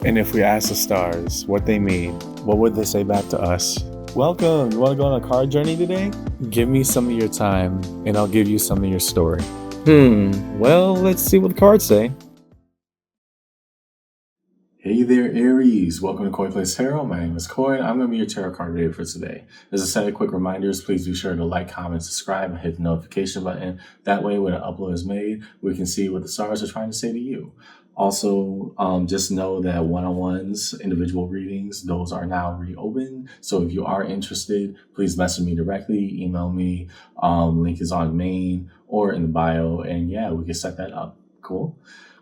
And if we ask the stars what they mean, what would they say back to us? Welcome! You want to go on a card journey today? Give me some of your time, and I'll give you some of your story. Well, let's see what the cards say. Hey there, Aries. Welcome to Coin Place Tarot. My name is Coin. I'm going to be your tarot card reader for today. As a set of quick reminders, please be sure to like, comment, subscribe, and hit the notification button. That way, when an upload is made, we can see what the stars are trying to say to you. Also, just know that one-on-ones, individual readings, those are now reopened. So if you are interested, please message me directly, email me. Link is on main or in the bio. And yeah, we can set that up. Cool.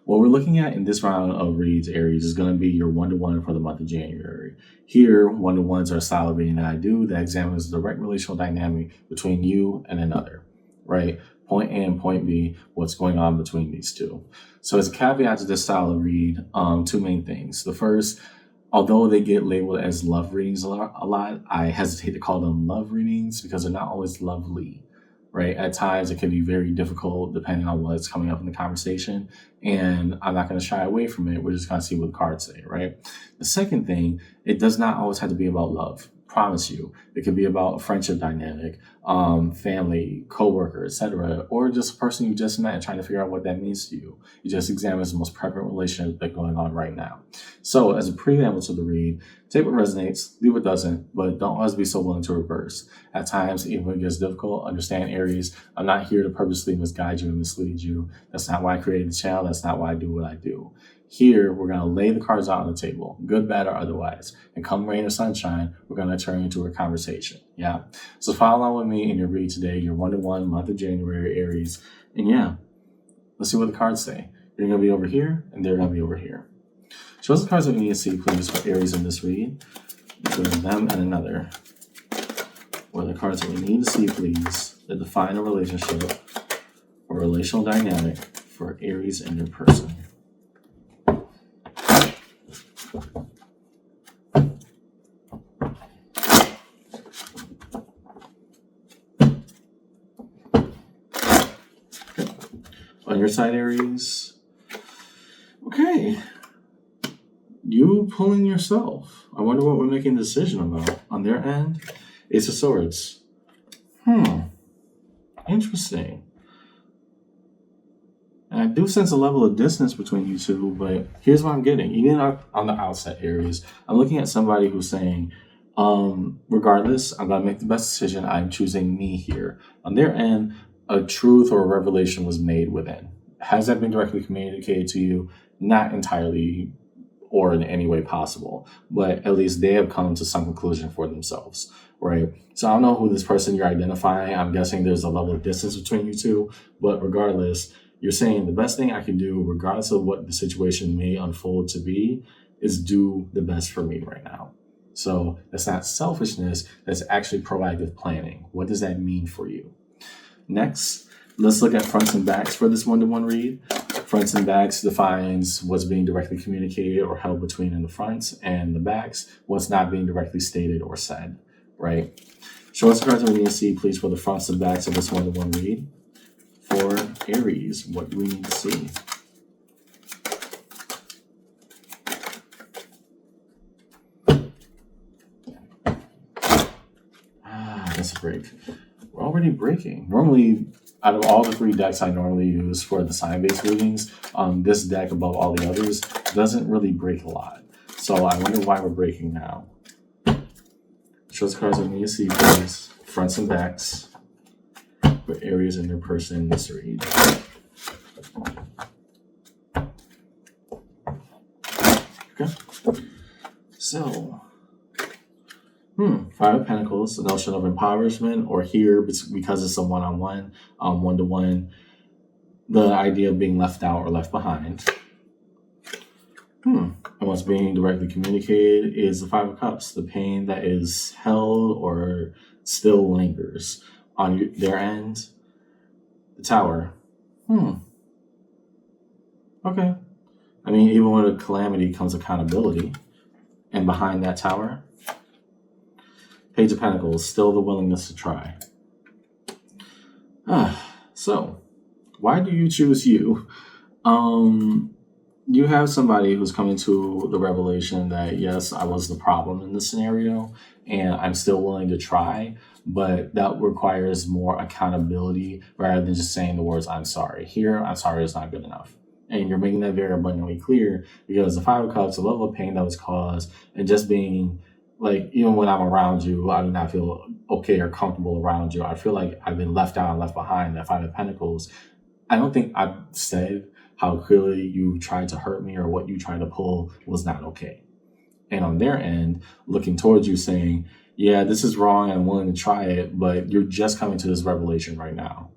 What we're looking at in this round of reads, Aries, is going to be your one-to-one for the month of January. Here, one-to-ones are a style of reading that I do that examines the direct relational dynamic between you and another, right? Point A and point B, what's going on between these two. So as a caveat to this style of read, two main things. The first, although they get labeled as love readings a lot, I hesitate to call them love readings because they're not always lovely. Right. At times, it can be very difficult depending on what's coming up in the conversation. And I'm not going to shy away from it. We're just going to see what the cards say. Right. The second thing, it does not always have to be about love. Promise you. It could be about a friendship dynamic, family, coworker, etc., or just a person you just met and trying to figure out what that means to you. It just examines the most prevalent relationship that's going on right now. So as a preamble to the read, take what resonates, leave what doesn't, but don't always be so willing to reverse. At times, even when it gets difficult, understand, Aries, I'm not here to purposely misguide you and mislead you. That's not why I created the channel. That's not why I do what I do. Here, we're going to lay the cards out on the table, good, bad, or otherwise. And come rain or sunshine, we're going to turn into a conversation. Yeah. So follow along with me in your read today, your one-to-one month of January, Aries. And yeah, let's see what the cards say. You're going to be over here, and they're going to be over here. Show us the cards that we need to see, please, for Aries in this read. Between them and another. What are the cards that we need to see, please, that define a relationship or relational dynamic for Aries and their person? On your side, Aries. Okay. You pulling yourself. I wonder what we're making a decision about. On their end, Ace of Swords. Interesting. And I do sense a level of distance between you two, but here's what I'm getting. Even on the outset, Aries, I'm looking at somebody who's saying, regardless, I'm going to make the best decision. I'm choosing me here. On their end, a truth or a revelation was made within. Has that been directly communicated to you? Not entirely or in any way possible, but at least they have come to some conclusion for themselves, right? So I don't know who this person you're identifying. I'm guessing there's a level of distance between you two, but regardless, you're saying the best thing I can do, regardless of what the situation may unfold to be, is do the best for me right now. So that's not selfishness, that's actually proactive planning. What does that mean for you? Next, let's look at fronts and backs for this one-to-one read. Fronts and backs defines what's being directly communicated or held between in the fronts, and the backs, what's not being directly stated or said, right? Show us the cards that we need to see, please, for the fronts and backs of this one-to-one read. For Aries, what do we need to see? That's a break. We're already breaking. Normally, out of all the three decks I normally use for the sign-based readings, this deck above all the others doesn't really break a lot. So I wonder why we're breaking now. Show us cards that we need to see, please. Fronts and backs for Aries and their person in this read. Okay. So, Five of Pentacles, the notion of empowerment, or here, because it's a one-on-one, one-to-one, the idea of being left out or left behind. And what's being directly communicated is the Five of Cups, the pain that is held or still lingers on their end. The Tower. Okay. I mean, even with a calamity comes accountability. And behind that Tower, Page of Pentacles, still the willingness to try. So, why do you choose you? you have somebody who's coming to the revelation that yes, I was the problem in this scenario, and I'm still willing to try, but that requires more accountability rather than just saying the words "I'm sorry." Here, "I'm sorry" is not good enough, and you're making that very abundantly clear because the Five of Cups, the level of pain that was caused, and just being like, even when I'm around you, I do not feel okay or comfortable around you. I feel like I've been left out and left behind. That Five of Pentacles, I don't think I've said how clearly you tried to hurt me or what you tried to pull was not okay. And on their end, looking towards you saying, yeah, this is wrong. I'm willing to try it, but you're just coming to this revelation right now.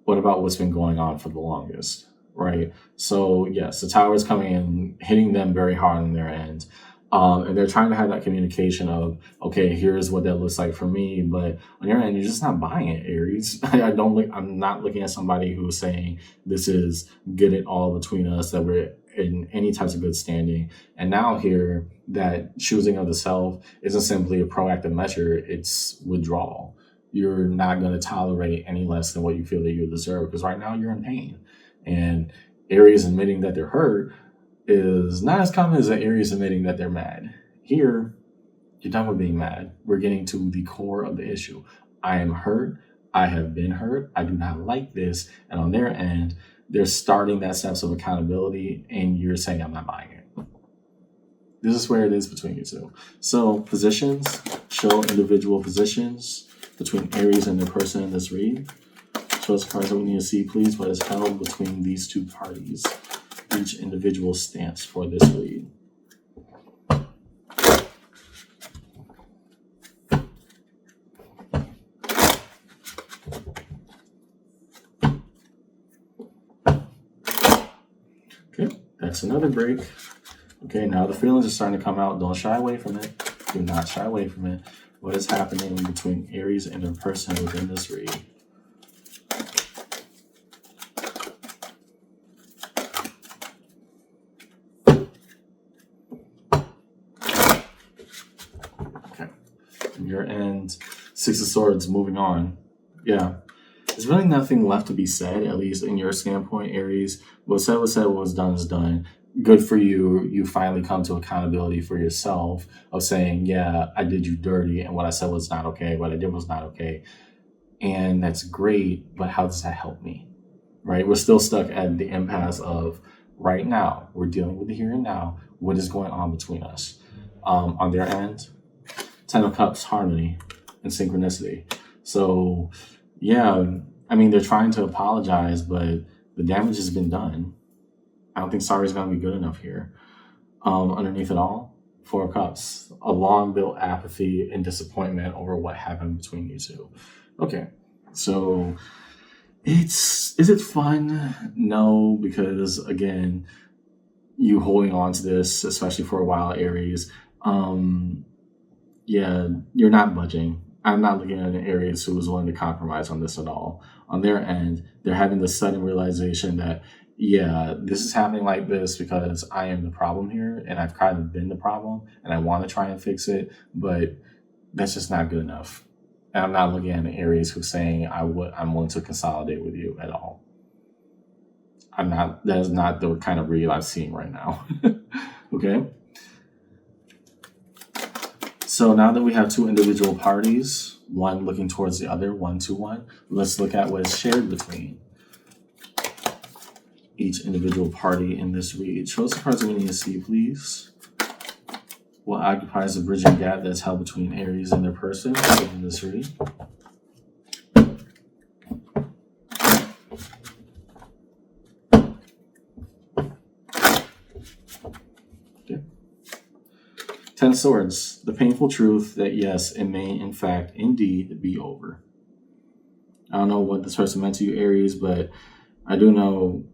What about what's been going on for the longest, right? So yes, the tower is coming in, hitting them very hard on their end. And they're trying to have that communication of, okay, here's what that looks like for me. But on your end, you're just not buying it, Aries. I'm not looking at somebody who's saying this is get it all between us, that we're in any types of good standing. And now here, that choosing of the self isn't simply a proactive measure, it's withdrawal. You're not going to tolerate any less than what you feel that you deserve, because right now you're in pain. And Aries admitting that they're hurt is not as common as the Aries admitting that they're mad. Here, you're done with being mad. We're getting to the core of the issue. I am hurt. I have been hurt. I do not like this. And on their end, they're starting that sense of accountability, and you're saying, I'm not buying it. This is where it is between you two. So positions, show individual positions between Aries and their person in this read. Show us cards that we need to see, please, what is held between these two parties. Each individual stance for this read. Okay, that's another break. Okay, now the feelings are starting to come out. Don't shy away from it. Do not shy away from it. What is happening between Aries and their person within this read? Your end, Six of Swords, moving on. Yeah, there's really nothing left to be said, at least in your standpoint, Aries. What was said, what was done is done. Good for you. You finally come to accountability for yourself of saying, yeah, I did you dirty, and what I said was not okay. What I did was not okay. And that's great, but how does that help me? Right? We're still stuck at the impasse of right now. We're dealing with the here and now. What is going on between us? On their end, Ten of Cups, harmony and synchronicity. So, yeah, I mean, they're trying to apologize, but the damage has been done. I don't think sorry is going to be good enough here. Underneath it all, Four of Cups, a long-built apathy and disappointment over what happened between you two. Okay, so is it fun? No, because again, you holding on to this, especially for a while, Aries. Yeah, you're not budging. I'm not looking at an Aries who is willing to compromise on this at all. On their end, they're having the sudden realization that, yeah, this is happening like this because I am the problem here, and I've kind of been the problem, and I want to try and fix it, but that's just not good enough. And I'm not looking at an Aries who's saying I'm willing to consolidate with you at all. That is not the kind of read I'm seeing right now. Okay? So now that we have two individual parties, one looking towards the other, 1-2-1, let's look at what is shared between each individual party in this read. Show us the cards that we need to see, please. What occupies the bridging gap that's held between Aries and their person in this read? Ten of Swords, the painful truth that yes, it may in fact indeed be over. I don't know what this person meant to you, Aries, but I do know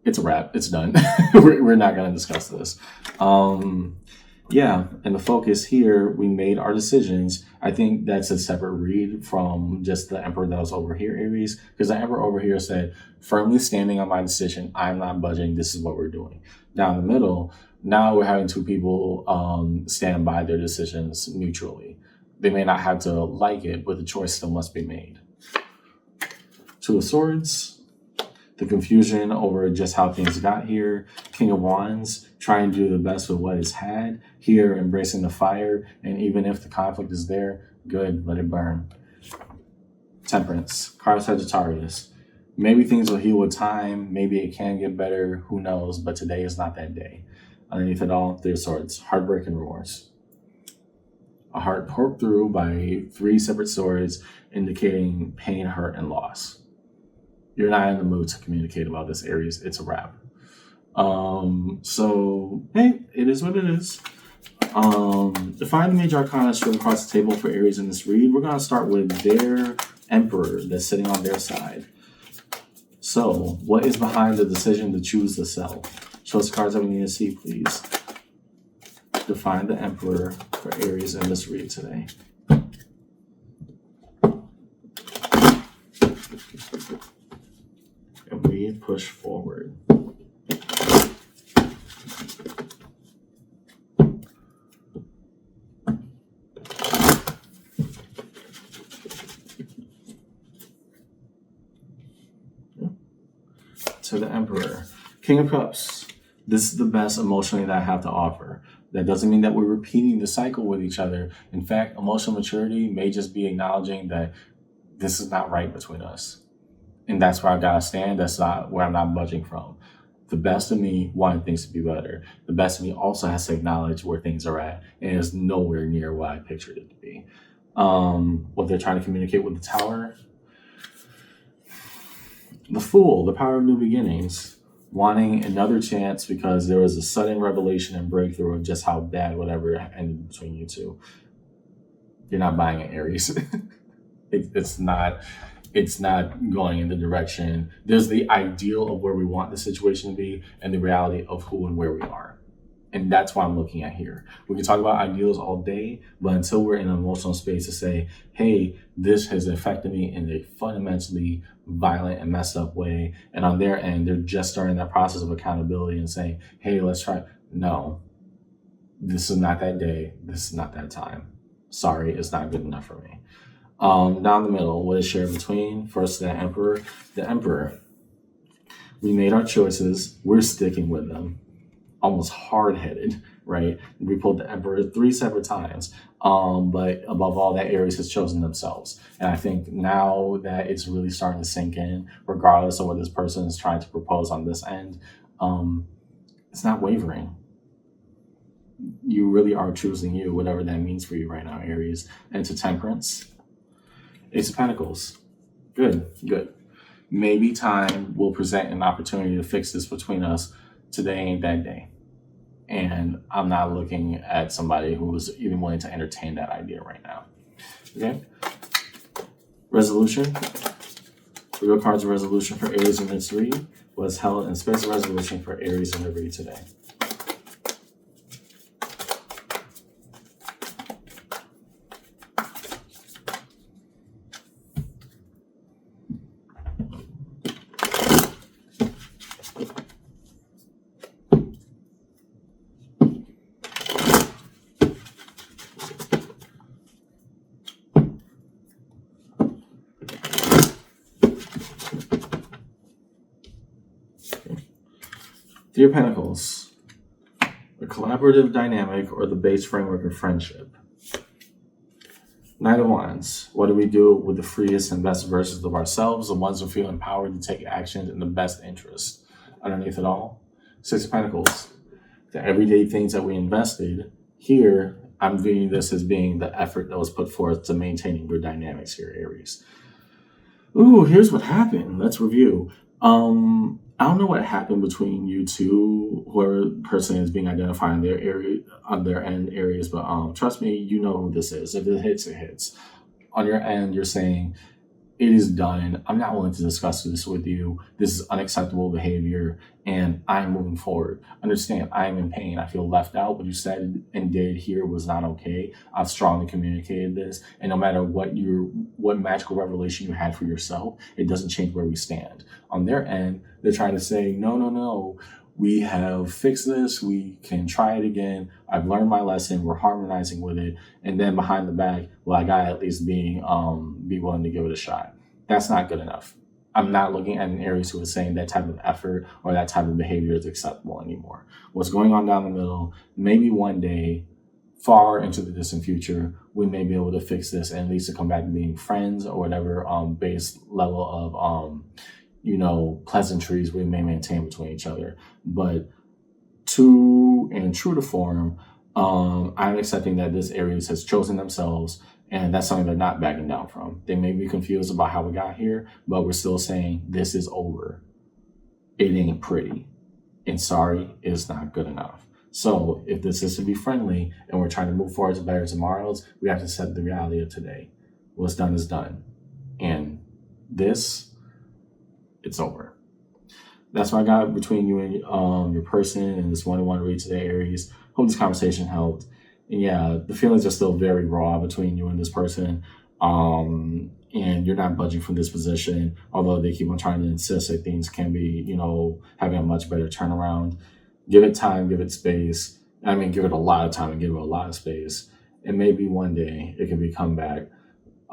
it's a wrap. It's done. We're not going to discuss this. Yeah, and the focus here, we made our decisions. I think that's a separate read from just the Emperor that was over here, Aries, because the Emperor over here said, firmly standing on my decision, I'm not budging, this is what we're doing. Down the middle, now we're having two people stand by their decisions mutually. They may not have to like it, but the choice still must be made. Two of Swords. The confusion over just how things got here. King of Wands, trying to do the best with what is had. Here, embracing the fire, and even if the conflict is there, good, let it burn. Temperance, card of Sagittarius. Maybe things will heal with time. Maybe it can get better. Who knows? But today is not that day. Underneath it all, 3 of Swords, heartbreak and remorse. A heart poked through by 3 separate swords, indicating pain, hurt, and loss. You're not in the mood to communicate about this, Aries. It's a wrap. So, hey, it is what it is. Define the major arcana straight across the table for Aries in this read. We're going to start with their Emperor that's sitting on their side. So, what is behind the decision to choose the self? Show us the cards that we need to see, please. Define the Emperor for Aries in this read today. And we push forward. To the Emperor. King of Cups. This is the best emotionally that I have to offer. That doesn't mean that we're repeating the cycle with each other. In fact, emotional maturity may just be acknowledging that this is not right between us. And that's where I gotta stand. That's not where I'm not budging from. The best of me wanted things to be better. The best of me also has to acknowledge where things are at. And it's nowhere near what I pictured it to be. What they're trying to communicate with the Tower. The Fool, the power of new beginnings. Wanting another chance because there was a sudden revelation and breakthrough of just how bad whatever ended between you two. You're not buying it, Aries. It's not going in the direction. There's the ideal of where we want the situation to be and the reality of who and where we are. And that's what I'm looking at here. We can talk about ideals all day, but until we're in an emotional space to say, hey, this has affected me in a fundamentally violent and messed up way. And on their end, they're just starting that process of accountability and saying, hey, let's try. No, this is not that day. This is not that time. Sorry, it's not good enough for me. Down the middle, what is shared between? First, the Emperor. The Emperor. We made our choices. We're sticking with them. Almost hard-headed, right? We pulled the Emperor 3 separate times. But above all, that Aries has chosen themselves. And I think now that it's really starting to sink in, regardless of what this person is trying to propose on this end, it's not wavering. You really are choosing you, whatever that means for you right now, Aries. And to Temperance, Ace of Pentacles. Good. Maybe time will present an opportunity to fix this between us. Today ain't that day. And I'm not looking at somebody who is even willing to entertain that idea right now. Okay? Resolution. Real cards of resolution for Aries in this read was held in space of resolution for Aries in the read today. Three of Pentacles, a collaborative dynamic or the base framework of friendship. Knight of Wands, what do we do with the freest and best versions of ourselves, the ones who feel empowered to take actions in the best interest? Underneath it all, Six of Pentacles, the everyday things that we invested. Here, I'm viewing this as being the effort that was put forth to maintaining good dynamics here, Aries. Ooh, here's what happened. Let's review. I don't know what happened between you two, whoever person is being identified in their area, on their end areas, but trust me, you know who this is. If it hits, it hits. On your end, you're saying, it is done. I'm not willing to discuss this with you. This is unacceptable behavior, and I'm moving forward. Understand, I am in pain. I feel left out. What you said and did here was not okay. I've strongly communicated this, and no matter what magical revelation you had for yourself, it doesn't change where we stand. On their end, they're trying to say, no. We have fixed this. We can try it again. I've learned my lesson. We're harmonizing with it. And then behind the back, well, I got to at least be willing to give it a shot. That's not good enough. I'm not looking at an Aries who is saying that type of effort or that type of behavior is acceptable anymore. What's going on down the middle, maybe one day, far into the distant future, we may be able to fix this and at least to come back to being friends or whatever base level of pleasantries we may maintain between each other. But true to form, I'm accepting that this Aries has chosen themselves, and that's something they're not backing down from. They may be confused about how we got here, but we're still saying this is over. It ain't pretty, and sorry is not good enough. So if this is to be friendly and we're trying to move forward to better tomorrows, we have to accept the reality of today. What's done is done, and this, it's over. That's what I got between you and your person and this one-on-one read today, Aries. Hope this conversation helped. And yeah, the feelings are still very raw between you and this person. And you're not budging from this position, although they keep on trying to insist that things can be, having a much better turnaround. Give it time, give it space. I mean, give it a lot of time and give it a lot of space. And maybe one day it can be come back.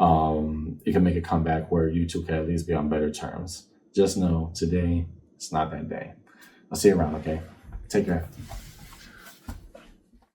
It can make a comeback where you two can at least be on better terms. Just know today, it's not that day. I'll see you around, okay? Take care.